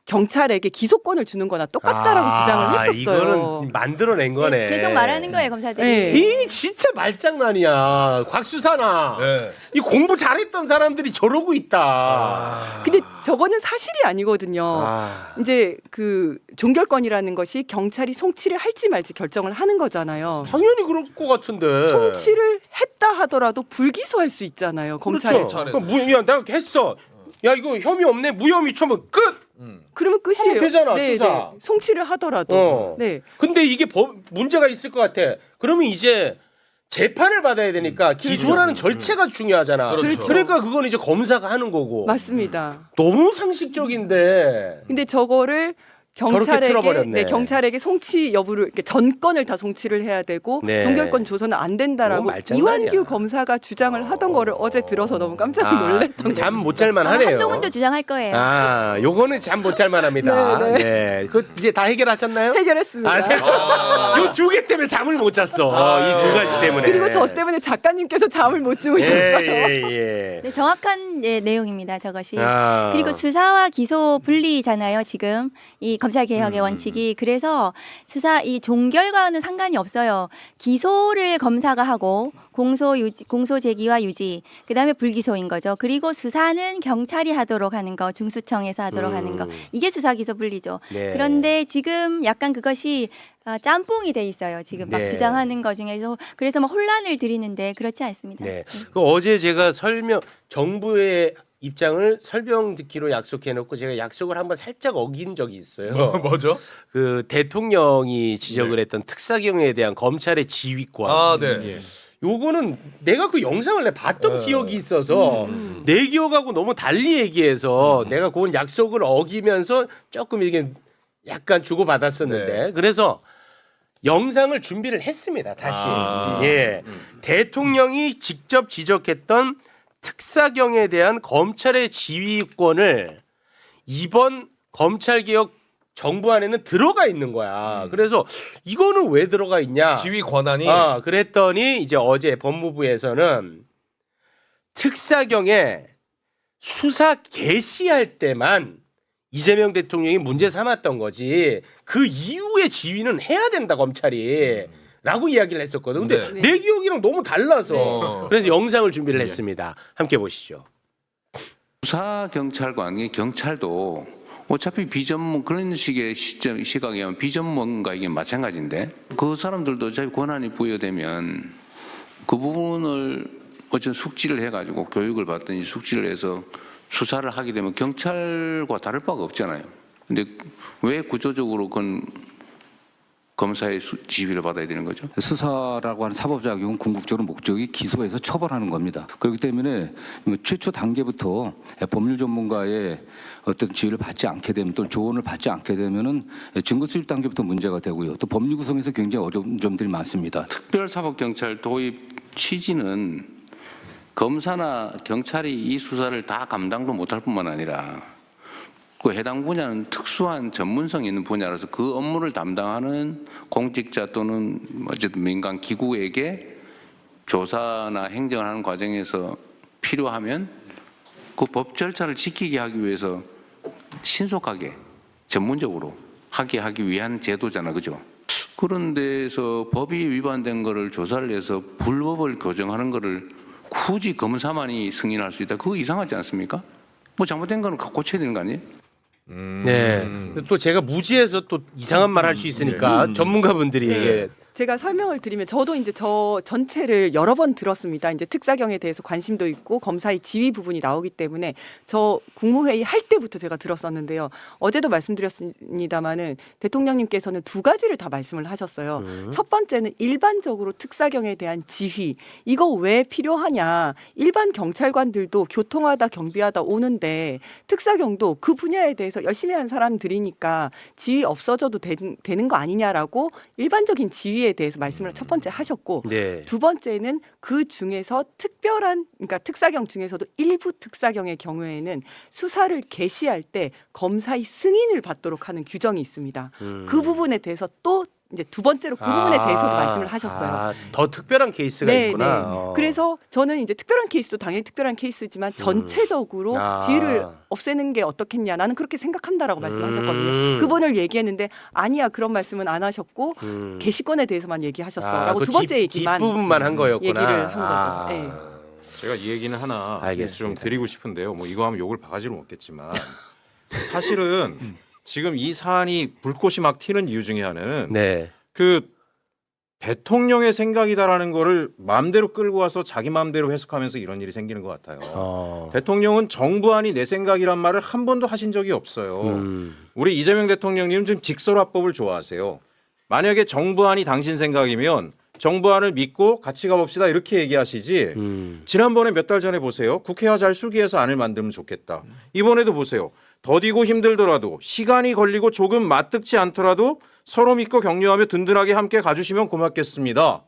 경찰에게 기소권을 주는 거나 똑같다라고 주장을 했었어요. 이거는 만들어낸 거네. 네, 계속 말하는 거예요, 검사들이. 네. 이 진짜 말장난이야. 곽수산아. 네. 이 공부 잘했던 사람들이 저러고 있다. 근데 저거는 사실이 아니거든요. 이제 그 종결권이라는 것이 경찰이 송치를 할지 말지 결정을 하는 거잖아요. 당연히 그럴 것 같은데. 송치를 했다 하더라도 불기소할 수 있잖아요. 검찰에서. 그렇죠. 그럼 야, 내가 했어. 야, 이거 혐의 없네. 무혐의 처분 끝. 그러면 끝이에요. 하면 되잖아, 네, 수사. 네. 송치를 하더라도. 어. 네. 근데 이게 문제가 있을 것 같아. 그러면 이제 재판을 받아야 되니까 기소라는 절차가 중요하잖아. 그렇죠. 그러니까 그건 이제 검사가 하는 거고. 맞습니다. 너무 상식적인데. 근데 저거를 경찰에게 틀어버렸네. 경찰에게 송치 여부를 이렇게 전건을 다 송치를 해야 되고 네. 종결권 줘서는 안 된다라고 너무 말장난이야. 이완규 검사가 주장을 하던 거를 어제 들어서 너무 깜짝 놀랐던 거예요. 잠 못 잘만 하네요. 한동훈도 주장할 거예요. 요거는 잠 못 잘만합니다. 네, 네. 그 이제 다 해결하셨나요? 해결했습니다. 됐어. 요 두 개 때문에 잠을 못 잤어. 이 두 가지 때문에. 그리고 저 때문에 작가님께서 잠을 못 주무셨어요. 예. 네, 정확한 내용입니다. 저것이. 아. 그리고 수사와 기소 분리잖아요. 지금 이 검찰 개혁의 원칙이. 그래서 수사 이 종결과는 상관이 없어요. 기소를 검사가 하고 공소 제기와 유지, 그다음에 불기소인 거죠. 그리고 수사는 경찰이 하도록 하는 거, 중수청에서 하도록 하는 거. 이게 수사 기소 분리죠. 네. 그런데 지금 약간 그것이 짬뽕이 돼 있어요. 지금 막 네. 주장하는 거 중에서. 그래서 막 혼란을 드리는데 그렇지 않습니다. 네. 그 어제 제가 정부의 입장을 설명 듣기로 약속해놓고 제가 약속을 한번 살짝 어긴 적이 있어요. 뭐죠? 그 대통령이 지적을 했던 특사경에 대한 검찰의 지휘권. 네. 요거는 내가 그 영상을 봤던 기억이 있어서 내 기억하고 너무 달리 얘기해서 내가 그건 약속을 어기면서 조금 이게 약간 주고받았었는데 그래서 영상을 준비를 했습니다. 다시. 예. 대통령이 직접 지적했던 특사경에 대한 검찰의 지휘권을 이번 검찰개혁 정부안에는 들어가 있는 거야. 그래서 이거는 왜 들어가 있냐? 지휘 권한이 그랬더니 이제 어제 법무부에서는 특사경에 수사 개시할 때만 이재명 대통령이 문제 삼았던 거지 그 이후에 지휘는 해야 된다 검찰이 라고 이야기를 했었거든. 근데 네. 내 기억이랑 너무 달라서 그래서 영상을 준비를 했습니다. 함께 보시죠. 수사 경찰관이 경찰도 어차피 비전문 그런 식의 시각이면 비전문가에게 마찬가지인데 그 사람들도 어차피 권한이 부여되면 그 부분을 어쨌든 숙지를 해가지고 교육을 받든지 숙지를 해서 수사를 하게 되면 경찰과 다를 바가 없잖아요. 근데 왜 구조적으로 그건 검사의 지휘를 받아야 되는 거죠? 수사라고 하는 사법작용은 궁극적으로 목적이 기소해서 처벌하는 겁니다. 그렇기 때문에 최초 단계부터 법률 전문가의 어떤 지휘를 받지 않게 되면 또는 조언을 받지 않게 되면은 증거 수집 단계부터 문제가 되고요. 또 법률 구성에서 굉장히 어려운 점들이 많습니다. 특별사법경찰 도입 취지는 검사나 경찰이 이 수사를 다 감당도 못할 뿐만 아니라 그 해당 분야는 특수한 전문성이 있는 분야라서 그 업무를 담당하는 공직자 또는 어쨌든 민간 기구에게 조사나 행정을 하는 과정에서 필요하면 그 법 절차를 지키게 하기 위해서 신속하게 전문적으로 하기 위한 제도잖아, 그죠? 그런 데서 법이 위반된 거를 조사를 해서 불법을 교정하는 거를 굳이 검사만이 승인할 수 있다. 그거 이상하지 않습니까? 뭐 잘못된 거는 고쳐야 되는 거 아니에요? 네. 또 제가 무지해서 또 이상한 말 할 수 있으니까 전문가분들이 네. 제가 설명을 드리면 저도 이제 저 전체를 여러 번 들었습니다. 이제 특사경에 대해서 관심도 있고 검사의 지휘 부분이 나오기 때문에 저 국무회의 할 때부터 제가 들었었는데요. 어제도 말씀드렸습니다마는 대통령님께서는 두 가지를 다 말씀을 하셨어요. 첫 번째는 일반적으로 특사경에 대한 지휘 이거 왜 필요하냐? 일반 경찰관들도 교통하다 경비하다 오는데 특사경도 그 분야에 대해서 열심히 한 사람들이니까 지휘 없어져도 되는 거 아니냐라고 일반적인 지휘에 대해서 말씀을 첫 번째 하셨고 네. 두 번째는 그 중에서 특별한 그러니까 특사경 중에서도 일부 특사경의 경우에는 수사를 개시할 때 검사의 승인을 받도록 하는 규정이 있습니다. 그 부분에 대해서 또 이제 두 번째로 그 부분에 대해서도 말씀을 하셨어요. 아, 더 특별한 케이스가 네, 있구나. 네. 어. 그래서 저는 이제 특별한 케이스도 당연히 특별한 케이스지만 전체적으로 아. 지위를 없애는 게 어떻겠냐 나는 그렇게 생각한다라고 말씀하셨거든요. 그분을 얘기했는데 아니야 그런 말씀은 안 하셨고 개시권에 대해서만 얘기하셨어라고 그 두 번째 얘기만 뒷부분만 한 거였구나. 얘기를 한 아. 거죠. 네. 제가 이 얘기는 하나 좀 알겠습니다. 드리고 싶은데요. 뭐 이거 하면 욕을 바가지로 먹겠지만 사실은 지금 이 사안이 불꽃이 막 튀는 이유 중에 하나는 네. 그 대통령의 생각이다라는 거를 마음대로 끌고 와서 자기 마음대로 해석하면서 이런 일이 생기는 것 같아요. 대통령은 정부안이 내 생각이란 말을 한 번도 하신 적이 없어요. 우리 이재명 대통령님은 지금 직설화법을 좋아하세요. 만약에 정부안이 당신 생각이면 정부안을 믿고 같이 가봅시다 이렇게 얘기하시지. 지난번에 몇 달 전에 보세요. 국회와 잘 수기해서 안을 만들면 좋겠다. 이번에도 보세요. 더디고 힘들더라도 시간이 걸리고 조금 맞득치 않더라도 서로 믿고 격려하며 든든하게 함께 가주시면 고맙겠습니다.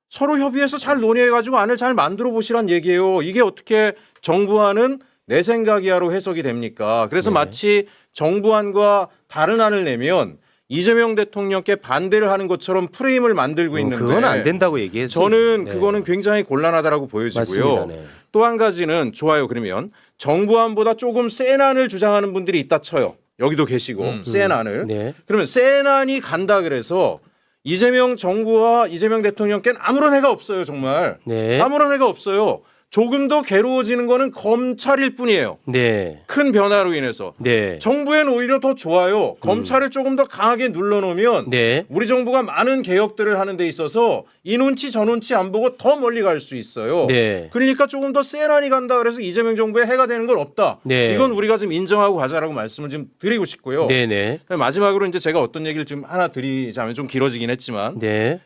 서로 협의해서 잘 논의해가지고 안을 잘 만들어 보시란 얘기예요. 이게 어떻게 정부안은 내 생각이야로 해석이 됩니까? 그래서 마치 정부안과 다른 안을 내면 이재명 대통령께 반대를 하는 것처럼 프레임을 만들고 있는데 그건 안 된다고 얘기해서 저는 그거는 굉장히 곤란하다라고 보여지고요. 맞습니다. 네. 또 한 가지는 좋아요. 그러면 정부안보다 조금 센 안을 주장하는 분들이 있다 쳐요. 여기도 계시고 센 안을. 네. 그러면 센 안이 간다 그래서 이재명 정부와 이재명 대통령께는 아무런 해가 없어요. 정말. 네. 아무런 해가 없어요. 조금 더 괴로워지는 거는 검찰일 뿐이에요. 네. 큰 변화로 인해서. 네. 정부에는 오히려 더 좋아요. 검찰을 조금 더 강하게 눌러놓으면 네. 우리 정부가 많은 개혁들을 하는 데 있어서 이 눈치 저 눈치 안 보고 더 멀리 갈 수 있어요. 네. 그러니까 조금 더 센 안이 간다 그래서 이재명 정부에 해가 되는 건 없다. 네. 이건 우리가 좀 인정하고 가자라고 말씀을 좀 드리고 싶고요. 네, 네. 마지막으로 이제 제가 어떤 얘기를 좀 하나 드리자면 좀 길어지긴 했지만 네.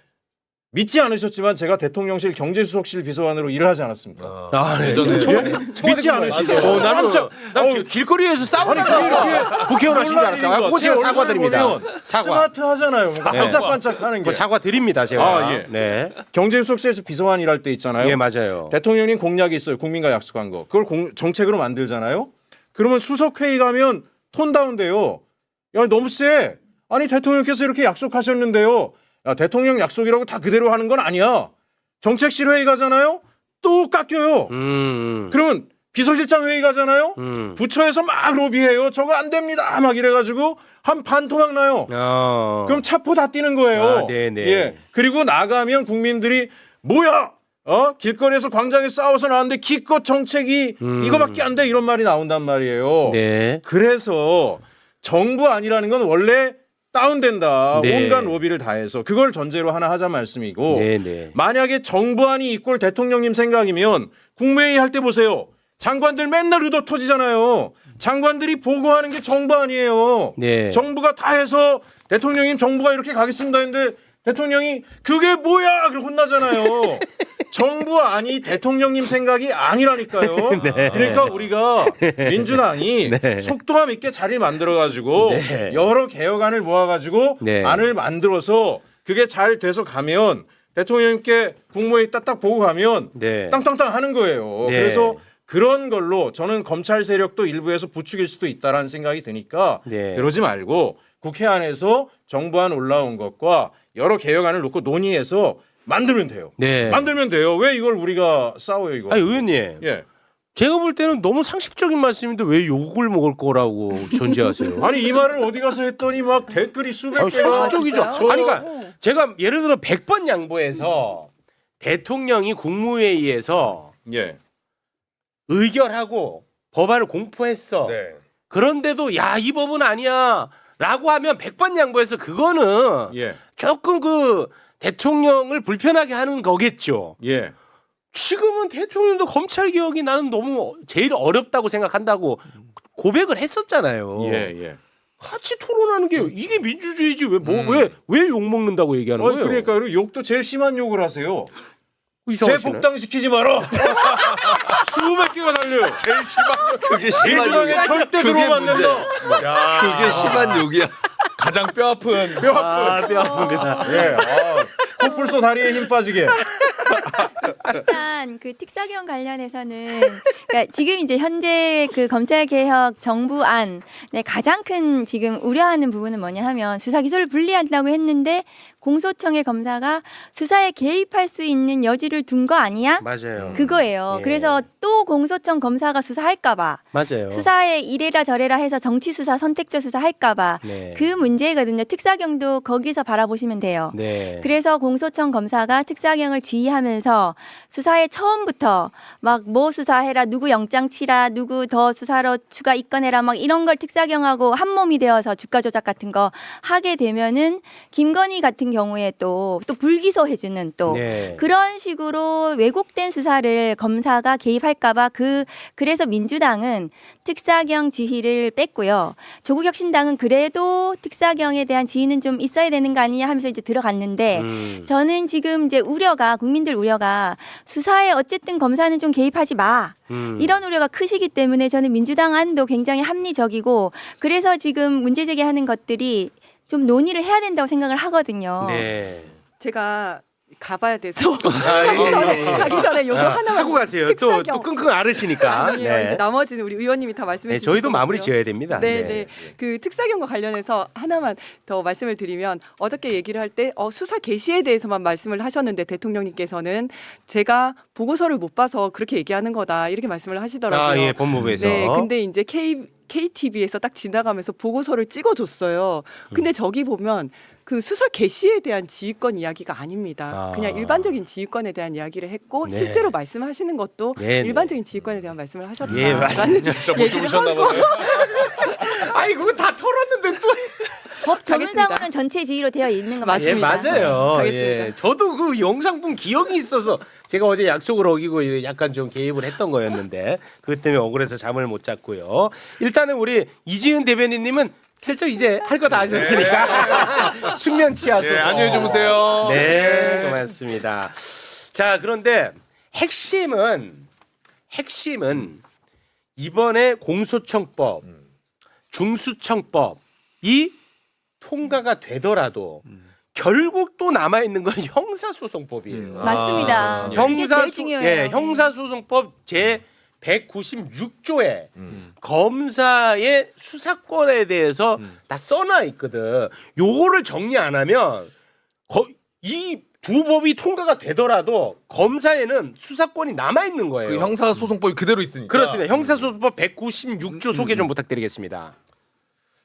믿지 않으셨지만 제가 대통령실 경제수석실 비서관으로 일을 하지 않았습니까? 아, 네. 믿지 않으시죠? 나는 길거리에서 싸우니까 국회의원 하신 줄 알았어요. 아, 그거 제가 사과드립니다. 사과. 스마트하잖아요. 뭔가 네. 반짝반짝하는 게. 그 사과 드립니다, 제가. 아, 예. 네. 경제수석실에서 비서관 일할 때 있잖아요. 예, 맞아요. 대통령님 공약이 있어요. 국민과 약속한 거. 그걸 정책으로 만들잖아요. 그러면 수석회의 가면 톤 다운돼요. 야, 너무 세. 아니 대통령께서 이렇게 약속하셨는데요. 야, 대통령 약속이라고 다 그대로 하는 건 아니야. 정책실 회의 가잖아요. 또 깎여요. 그러면 비서실장 회의 가잖아요. 부처에서 막 로비해요. 저거 안 됩니다. 막 이래가지고 한 반 토막 나요. 그럼 차포 다 뛰는 거예요. 아, 네네. 예. 그리고 나가면 국민들이 뭐야? 길거리에서 광장에 싸워서 나왔는데 기껏 정책이 이거밖에 안 돼. 이런 말이 나온단 말이에요. 네. 그래서 정부 아니라는 건 원래 다운된다. 네. 온갖 로비를 다해서 그걸 전제로 하나 하자 말씀이고 네네. 만약에 정부안이 이꼴 대통령님 생각이면 국무회의 할 때 보세요. 장관들 맨날 의도 터지잖아요. 장관들이 보고하는 게 정부안이에요. 네. 정부가 다 해서 대통령님 정부가 이렇게 가겠습니다 했는데 대통령이 그게 뭐야 그러고 혼나잖아요. 정부안이 대통령님 생각이 아니라니까요. 네. 그러니까 우리가 민주당이 네. 속도감 있게 자리를 만들어가지고 네. 여러 개혁안을 모아가지고 네. 안을 만들어서 그게 잘 돼서 가면 대통령님께 국무회의 딱딱 보고 가면 네. 땅땅땅 하는 거예요. 네. 그래서 그런 걸로 저는 검찰 세력도 일부에서 부추길 수도 있다라는 생각이 드니까 네. 그러지 말고 국회 안에서 정부안 올라온 것과 여러 개혁안을 놓고 논의해서 만들면 돼요. 네. 만들면 돼요. 왜 이걸 우리가 싸워요 이거? 아니, 의원님. 예. 제가 볼 때는 너무 상식적인 말씀인데 왜 욕을 먹을 거라고 존재하세요? 아니 이 말을 어디 가서 했더니 막 댓글이 수백 아니, 개가 상식적이죠. 진짜요? 아니, 그러니까 제가 예를 들어 100번 양보해서 대통령이 국무회의에서 예. 의결하고 법안을 공포했어. 네. 그런데도 야, 이 법은 아니야. 라고 하면 100번 양보해서 그거는 예. 조금 그 대통령을 불편하게 하는 거겠죠. 예. 지금은 대통령도 검찰 개혁이 나는 너무 제일 어렵다고 생각한다고 고백을 했었잖아요. 예. 예. 같이 토론하는 게 이게 민주주의지 왜 욕 먹는다고 얘기하는 거예요? 그러니까 그리고 욕도 제일 심한 욕을 하세요. 제 이상하시네. 복당시키지 마라. 수백 개가 달려요. 제일 심한 그게 심한 민주당에 욕이야. 절대 그게 들어오면 안 문제. 된다. 그게 심한 욕이야. 가장 뼈 아픈. 뼈 아픈. 뼈 아픕니다. 예. 코뿔소 다리에 힘 빠지게. 일단 그 특사경 관련해서는 그러니까 지금 이제 현재 그 검찰 개혁 정부안 가장 큰 지금 우려하는 부분은 뭐냐 하면 수사 기소를 분리한다고 했는데 공소청의 검사가 수사에 개입할 수 있는 여지를 둔 거 아니야? 맞아요. 그거예요. 예. 그래서 또 공소청 검사가 수사할까봐 맞아요. 수사에 이래라 저래라 해서 정치 수사, 선택적 수사 할까봐 네. 그 문제거든요. 특사경도 거기서 바라보시면 돼요. 네. 그래서 공소청 검사가 특사경을 지휘하면서 수사에 처음부터 막 뭐 수사해라, 누구 영장 치라, 누구 더 수사로 추가 입건해라, 막 이런 걸 특사경하고 한 몸이 되어서 주가 조작 같은 거 하게 되면은 김건희 같은 경우에 또 불기소 해주는 또 네. 그런 식으로 왜곡된 수사를 검사가 개입할까봐 그래서 민주당은 특사경 지휘를 뺐고요. 조국혁신당은 그래도 특사경에 대한 지휘는 좀 있어야 되는 거 아니냐 하면서 이제 들어갔는데 저는 지금 이제 국민들 우려가 수사에 어쨌든 검사는 좀 개입하지 마. 이런 우려가 크시기 때문에 저는 민주당 안도 굉장히 합리적이고 그래서 지금 문제 제기하는 것들이 좀 논의를 해야 된다고 생각을 하거든요. 네. 제가 가봐야 돼서 예. 가기 전에 요거 하나만 하고 가세요. 또 특사경. 끙끙 앓으시니까. 아니에요. 이제 나머지는 우리 의원님이 다 말씀해 네, 주실 저희도 거고요. 마무리 지어야 됩니다. 네, 네. 그 특사경과 관련해서 하나만 더 말씀을 드리면 어저께 얘기를 할 때 수사 개시에 대해서만 말씀을 하셨는데 대통령님께서는 제가 보고서를 못 봐서 그렇게 얘기하는 거다 이렇게 말씀을 하시더라고요. 아, 예, 법무부에서. 네, 근데 이제 KTV에서 딱 지나가면서 보고서를 찍어줬어요. 근데 저기 보면 그 수사 개시에 대한 지휘권 이야기가 아닙니다. 아. 그냥 일반적인 지휘권에 대한 이야기를 했고 네. 실제로 말씀하시는 것도 네, 네. 일반적인 지휘권에 대한 말씀을 하셨다. 예, 맞습니다. 진짜 못 주무셨나 보네요. 아이, 그거 다 털었는데 또. 법 가겠습니다. 전문상으로는 전체 지휘로 되어 있는 거 예, 맞습니다. 맞아요. 가겠습니다. 예. 저도 그 영상 본 기억이 있어서 제가 어제 약속을 어기고 약간 좀 개입을 했던 거였는데 그것 때문에 억울해서 잠을 못 잤고요. 일단은 우리 이지은 대변인님은 슬쩍 이제 할 거 다 하셨으니까 숙면 취하소서. 네, 안녕히 주무세요. 네, 고맙습니다. 자, 그런데 핵심은 이번에 공소청법, 중수청법이 통과가 되더라도 결국 또 남아 있는 건 형사소송법이에요. 맞습니다. 그게 제일 중요해요. 예, 형사소송법 제 196조에 검사의 수사권에 대해서 다 써놔 있거든. 요거를 정리 안 하면 이 두 법이 통과가 되더라도 검사에는 수사권이 남아 있는 거예요. 그 형사소송법이 그대로 있으니까. 그렇습니다. 형사소송법 196조 소개 좀 부탁드리겠습니다.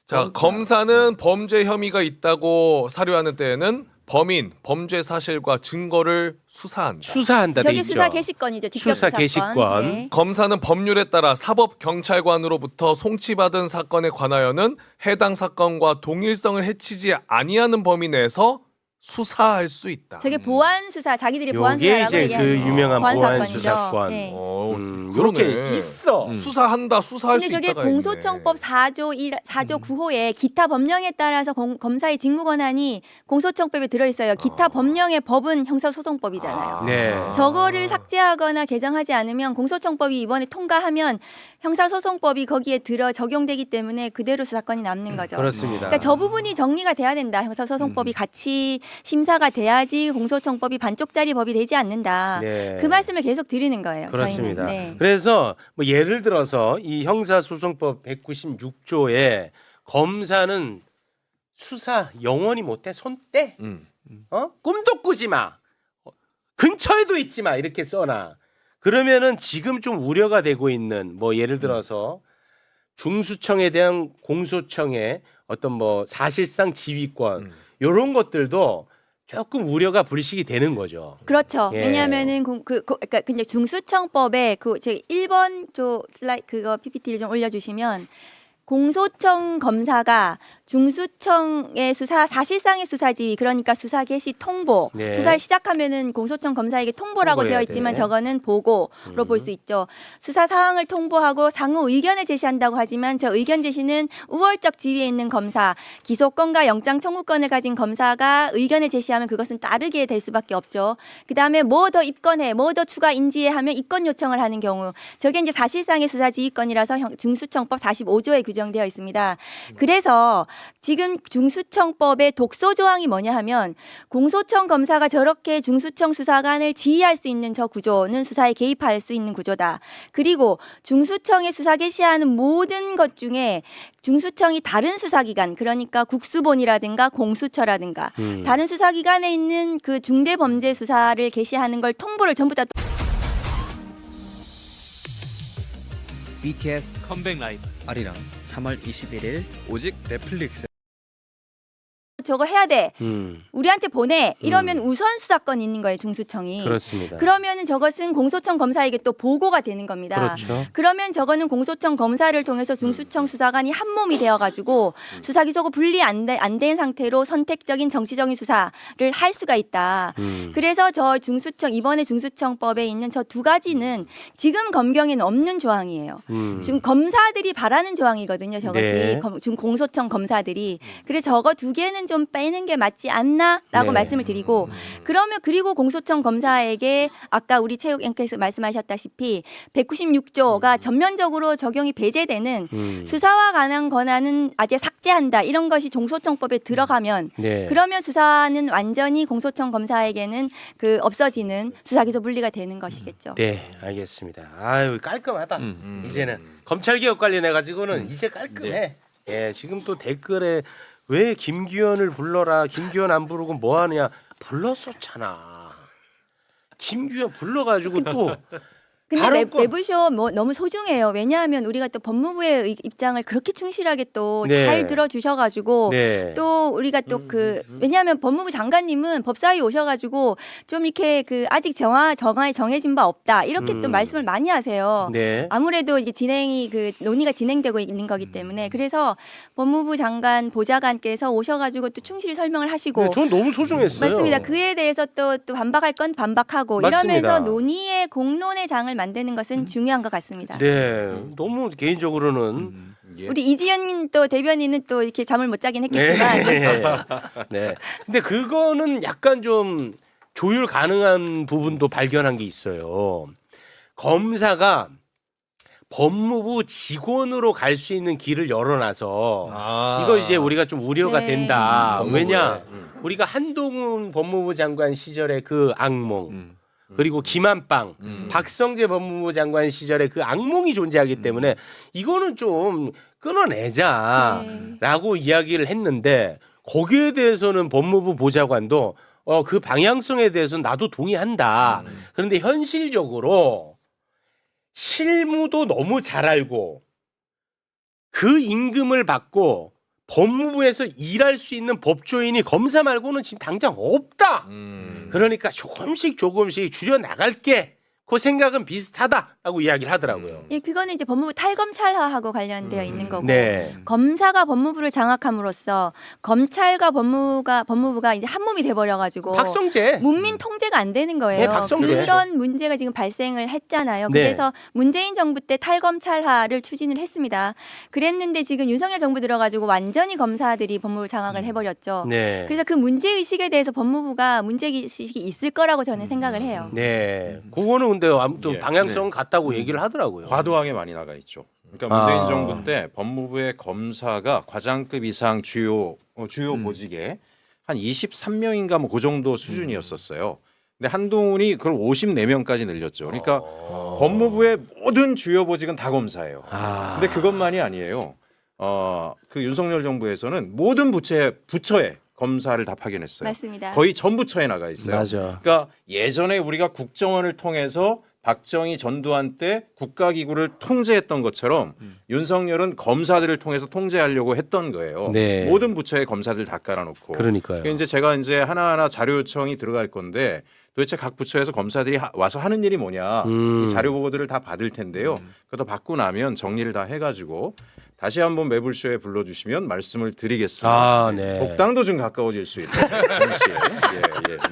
자, 검사는 범죄 혐의가 있다고 사료하는 때에는 범인, 범죄 사실과 증거를 수사한다. 수사한다 돼 저게 있죠. 수사 개시권이죠. 직접 수사 개시권. 네. 검사는 법률에 따라 사법경찰관으로부터 송치받은 사건에 관하여는 해당 사건과 동일성을 해치지 아니하는 범위 내에서 수사할 수 있다. 저게 보안 수사, 자기들이 보안 요게 수사라고 이제 그 얘기하는 유명한 보안 사건이죠. 수사권. 네. 요렇게 그러네. 있어. 수사한다, 수사할 근데 수 저게 있다가 공소청법 4조 9호에 기타 법령에 따라서 검사의 직무 권한이 공소청법에 들어 있어요. 기타 법령의 법은 형사소송법이잖아요. 네. 저거를 삭제하거나 개정하지 않으면 공소청법이 이번에 통과하면 형사소송법이 거기에 들어 적용되기 때문에 그대로 수사권이 남는 거죠. 그렇습니다. 그러니까 저 부분이 정리가 돼야 된다. 형사소송법이 같이 심사가 돼야지 공소청법이 반쪽짜리 법이 되지 않는다. 네. 그 말씀을 계속 드리는 거예요. 그렇습니다. 저희는. 네. 그래서 뭐 예를 들어서 이 형사소송법 196조에 검사는 수사 영원히 못해 손 떼. 꿈도 꾸지 마. 근처에도 있지 마. 이렇게 써놔. 그러면은 지금 좀 우려가 되고 있는 뭐 예를 들어서 중수청에 대한 공소청의 어떤 뭐 사실상 지휘권 이런 것들도 조금 우려가 불식이 되는 거죠. 그렇죠. 예. 왜냐하면은 그러니까 근데 중수청법에 제가 1번 조 슬라이드 그거 PPT를 좀 올려주시면 공소청 검사가 중수청의 수사 사실상의 수사 지휘 그러니까 수사 개시 통보 네. 수사를 시작하면은 공소청 검사에게 통보라고 통보해야 되어 있지만 돼. 저거는 보고로 볼 수 있죠. 수사 사항을 통보하고 상호 의견을 제시한다고 하지만 저 의견 제시는 우월적 지위에 있는 검사 기소권과 영장 청구권을 가진 검사가 의견을 제시하면 그것은 따르게 될 수밖에 없죠. 그다음에 뭐 더 입건해 뭐 더 추가 인지해 하면 입건 요청을 하는 경우 저게 이제 사실상의 수사 지휘권이라서 중수청법 45조에 규정되어 있습니다. 그래서 지금 중수청법의 독소 조항이 뭐냐 하면 공소청 검사가 저렇게 중수청 수사관을 지휘할 수 있는 저 구조는 수사에 개입할 수 있는 구조다. 그리고 중수청의 수사 개시하는 모든 것 중에 중수청이 다른 수사기관, 그러니까 국수본이라든가 공수처라든가 다른 수사기관에 있는 그 중대범죄 수사를 개시하는 걸 통보를 전부 다 BTS 컴백 라이브 아리랑 3월 21일 오직 넷플릭스. 저거 해야 돼. 우리한테 보내. 이러면 우선 수사권이 있는 거예요, 중수청이. 그렇습니다. 그러면은 저것은 공소청 검사에게 또 보고가 되는 겁니다. 그렇죠. 그러면 저거는 공소청 검사를 통해서 중수청 수사관이 한 몸이 되어가지고 수사기소고 분리 안 된 상태로 선택적인 정치적인 수사를 할 수가 있다. 그래서 저 중수청 이번에 중수청법에 있는 저 두 가지는 지금 검경에는 없는 조항이에요. 지금 검사들이 바라는 조항이거든요. 저것이 네. 지금 공소청 검사들이. 그래서 저거 두 개는 좀 빼는 게 맞지 않나라고 네. 말씀을 드리고 그러면 그리고 공소청 검사에게 아까 우리 체육 앵커에서 말씀하셨다시피 196조가 전면적으로 적용이 배제되는 수사와 관한 권한은 아예 삭제한다 이런 것이 공소청법에 들어가면 네. 그러면 수사는 완전히 공소청 검사에게는 그 없어지는 수사기소 분리가 되는 것이겠죠. 네, 알겠습니다. 아유 깔끔하다. 이제는 검찰 개혁 관련해 가지고는 이제 깔끔해. 예, 지금 또 댓글에 왜 김기현을 불러라. 김기현 안 부르고 뭐 하느냐. 불렀었잖아. 김기현 불러가지고 또 근데 발언권. 내부쇼 뭐 너무 소중해요. 왜냐하면 우리가 또 법무부의 입장을 그렇게 충실하게 또 잘 네. 들어주셔가지고 네. 또 우리가 또 그 왜냐하면 법무부 장관님은 법사위 오셔가지고 좀 이렇게 그 아직 정해진 바 없다 이렇게 또 말씀을 많이 하세요. 네. 아무래도 이게 진행이 그 논의가 진행되고 있는 거기 때문에 그래서 법무부 장관 보좌관께서 오셔가지고 또 충실히 설명을 하시고 네, 전 너무 소중했어요. 맞습니다. 그에 대해서 또 반박할 건 반박하고 맞습니다. 이러면서 논의의 공론의 장을 만드는 것은 중요한 것 같습니다. 네, 너무 개인적으로는 우리 이지연 또 대변인은 또 이렇게 잠을 못 자긴 했겠지만 네. 네. 근데 그거는 약간 좀 조율 가능한 부분도 발견한 게 있어요. 검사가 법무부 직원으로 갈 수 있는 길을 열어놔서 이거 이제 우리가 좀 우려가 네. 된다. 왜냐? 법무부에. 우리가 한동훈 법무부 장관 시절의 그 악몽 그리고 김한빵, 박성재 법무부 장관 시절에 그 악몽이 존재하기 때문에 이거는 좀 끊어내자라고 이야기를 했는데 거기에 대해서는 법무부 보좌관도 그 방향성에 대해서는 나도 동의한다. 그런데 현실적으로 실무도 너무 잘 알고 그 임금을 받고 법무부에서 일할 수 있는 법조인이 검사 말고는 지금 당장 없다. 그러니까 조금씩 줄여 나갈게. 그 생각은 비슷하다라고 이야기를 하더라고요. 예, 그거는 이제 법무부 탈검찰화하고 관련되어 있는 거고 네. 검사가 법무부를 장악함으로써 검찰과 법무부가 이제 한 몸이 돼버려가지고 박성재. 문민 통제가 안 되는 거예요. 네, 박성재. 그런 문제가 지금 발생을 했잖아요. 네. 그래서 문재인 정부 때 탈검찰화를 추진을 했습니다. 그랬는데 지금 윤석열 정부 들어가지고 완전히 검사들이 법무부 장악을 해버렸죠. 네. 그래서 그 문제 의식에 대해서 법무부가 문제 의식이 있을 거라고 저는 생각을 해요. 네. 그거는 근데 아무튼 예. 방향성은 같다고 얘기를 하더라고요. 과도하게 많이 나가 있죠. 그러니까 문재인 아. 정부 때 법무부의 검사가 과장급 이상 주요 보직에 한 23명인가 뭐 그 정도 수준이었었어요. 근데 한동훈이 그걸 54명까지 늘렸죠. 그러니까 법무부의 모든 주요 보직은 다 검사예요. 아. 근데 그것만이 아니에요. 그 윤석열 정부에서는 모든 부처에 검사를 다 파견했어요. 맞습니다. 거의 전 부처에 나가 있어요. 맞아. 그러니까 예전에 우리가 국정원을 통해서 박정희 전두환 때 국가기구를 통제했던 것처럼 윤석열은 검사들을 통해서 통제하려고 했던 거예요. 네. 모든 부처에 검사들 다 깔아놓고. 그러니까요. 그러니까 제가 이제 하나하나 자료 요청이 들어갈 건데 도대체 각 부처에서 검사들이 와서 하는 일이 뭐냐 이 자료 보고들을 다 받을 텐데요. 그거 받고 나면 정리를 다 해가지고 다시 한번 매불쇼에 불러주시면 말씀을 드리겠습니다. 아, 네. 복당도 좀 가까워질 수 있다. 동시에.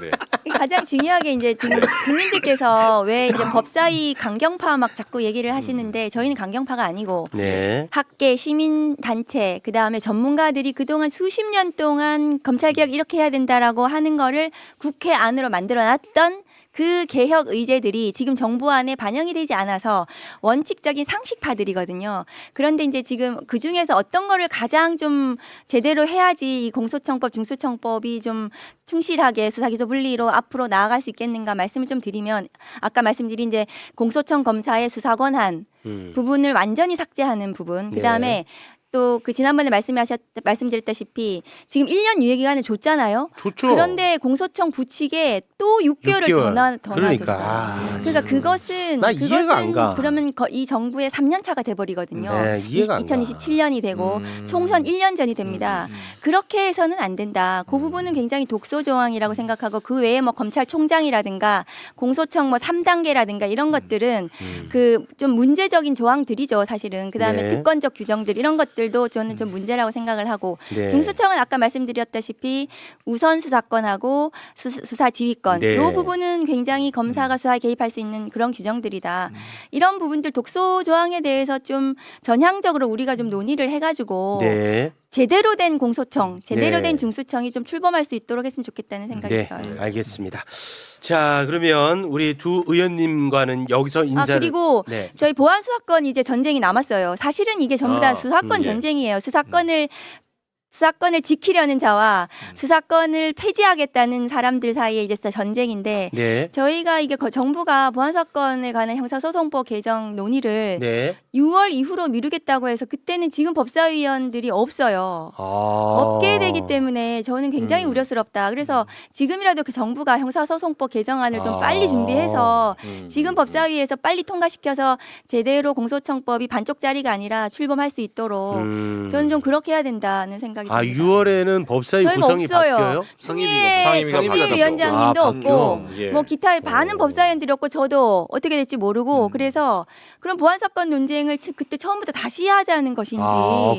네. 가장 중요하게 이제 지금 국민들께서 왜 이제 법사위 강경파 막 자꾸 얘기를 하시는데 저희는 강경파가 아니고 네. 학계, 시민단체, 그 다음에 전문가들이 그동안 수십 년 동안 검찰개혁 이렇게 해야 된다라고 하는 거를 국회 안으로 만들어놨던 그 개혁 의제들이 지금 정부 안에 반영이 되지 않아서 원칙적인 상식파들이거든요. 그런데 이제 지금 그 중에서 어떤 거를 가장 좀 제대로 해야지 이 공소청법, 중수청법이 좀 충실하게 수사기소 분리로 앞으로 나아갈 수 있겠는가 말씀을 좀 드리면 아까 말씀드린 이제 공소청 검사의 수사 권한 부분을 완전히 삭제하는 부분. 그다음에 또 그 지난번에 말씀드렸다시피 지금 1년 유예 기간을 줬잖아요. 좋죠. 그런데 공소청 부칙에 또 6개월을 6개월. 더 그러니까. 놔줬어요. 그러니까 그것은 나 이해가 안 가. 그러면 이 정부의 3년 차가 돼 버리거든요. 네, 이해가 안 가. 2027년이 되고 총선 1년 전이 됩니다. 그렇게 해서는 안 된다. 그 부분은 굉장히 독소 조항이라고 생각하고 그 외에 뭐 검찰총장이라든가 공소청 뭐 3단계라든가 이런 것들은 그 좀 문제적인 조항들이죠, 사실은. 그다음에 네. 특권적 규정들 이런 것들도 저는 좀 문제라고 생각을 하고 네. 중수청은 아까 말씀드렸다시피 우선 수사권하고 수사 지휘권 네. 이 부분은 굉장히 검사가 수사에 개입할 수 있는 그런 규정들이다. 이런 부분들 독소 조항에 대해서 좀 전향적으로 우리가 좀 논의를 해가지고 네. 제대로 된 공소청, 제대로 네. 된 중수청이 좀 출범할 수 있도록 했으면 좋겠다는 생각이 네, 들어요. 알겠습니다. 자, 그러면 우리 두 의원님과는 여기서 인사를. 그리고 네. 저희 보안 수사권 이제 전쟁이 남았어요. 사실은 이게 전부 다 수사권 예. 전쟁이에요. 수사권을 지키려는 자와 수사권을 폐지하겠다는 사람들 사이에 이제 전쟁인데 네. 저희가 이게 정부가 보안사건에 관한 형사소송법 개정 논의를 네. 6월 이후로 미루겠다고 해서 그때는 지금 법사위원들이 없어요. 없게 되기 때문에 저는 굉장히 우려스럽다. 그래서 지금이라도 그 정부가 형사소송법 개정안을 좀 빨리 준비해서 지금 법사위에서 빨리 통과시켜서 제대로 공소청법이 반쪽짜리가 아니라 출범할 수 있도록 저는 좀 그렇게 해야 된다는 생각이 듭니다. 6월에는 법사위 저희가 구성이 없어요. 바뀌어요? 상임위가 위원장님도 아, 없고 바뀌어. 예. 뭐 기타 많은 법사위원들이 없고 저도 어떻게 될지 모르고 그래서 그런 보안 사건 논쟁을 그때 처음부터 다시 하자는 것인지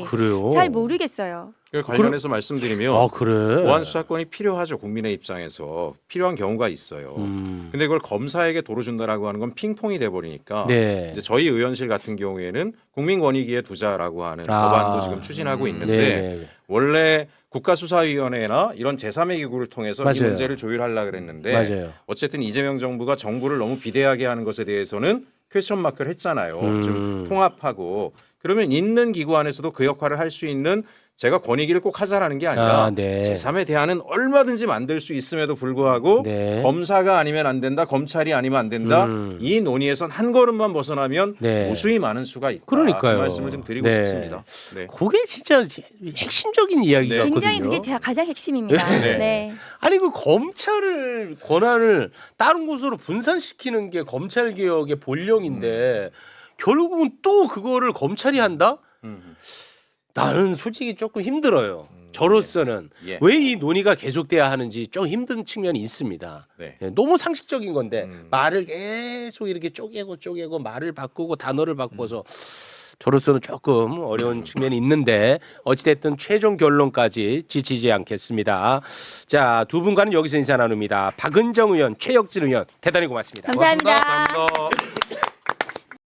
그래요? 잘 모르겠어요. 관련해서 말씀드리면 그래. 보안 수사권이 필요하죠. 국민의 입장에서 필요한 경우가 있어요. 근데 그걸 검사에게 도로 준다라고 하는 건 핑퐁이 돼 버리니까 네. 이제 저희 의원실 같은 경우에는 국민권익위에 두자라고 하는 법안도 지금 추진하고 있는데 네. 원래 국가수사위원회나 이런 제3의 기구를 통해서 이 맞아요. 문제를 조율하려고 그랬는데 맞아요. 어쨌든 이재명 정부가 정부를 너무 비대하게 하는 것에 대해서는 퀘스천 마크를 했잖아요. 좀 통합하고 그러면 있는 기구 안에서도 그 역할을 할 수 있는 제가 권익위를 꼭 하자라는 게 아니라 네. 제3의 대안은 얼마든지 만들 수 있음에도 불구하고 네. 검사가 아니면 안 된다, 검찰이 아니면 안 된다. 이 논의에선 한 걸음만 벗어나면 네. 무수히 많은 수가 있다. 그러니까요. 그 말씀을 좀 드리고 네. 싶습니다. 네. 그게 진짜 핵심적인 이야기거든요. 굉장히 그게 가장 핵심입니다. 네. 네. 아니 그 검찰을 권한을 다른 곳으로 분산시키는 게 검찰 개혁의 본령인데 결국은 또 그거를 검찰이 한다? 나는 솔직히 조금 힘들어요. 저로서는 예. 왜 이 논의가 계속돼야 하는지 좀 힘든 측면이 있습니다. 네. 예, 너무 상식적인 건데 말을 계속 이렇게 쪼개고 말을 바꾸고 단어를 바꿔서 저로서는 조금 어려운 측면이 있는데 어찌됐든 최종 결론까지 지치지 않겠습니다. 자, 두 분과는 여기서 인사 나눕니다. 박은정 의원, 최혁진 의원 대단히 고맙습니다. 감사합니다. 감사합니다.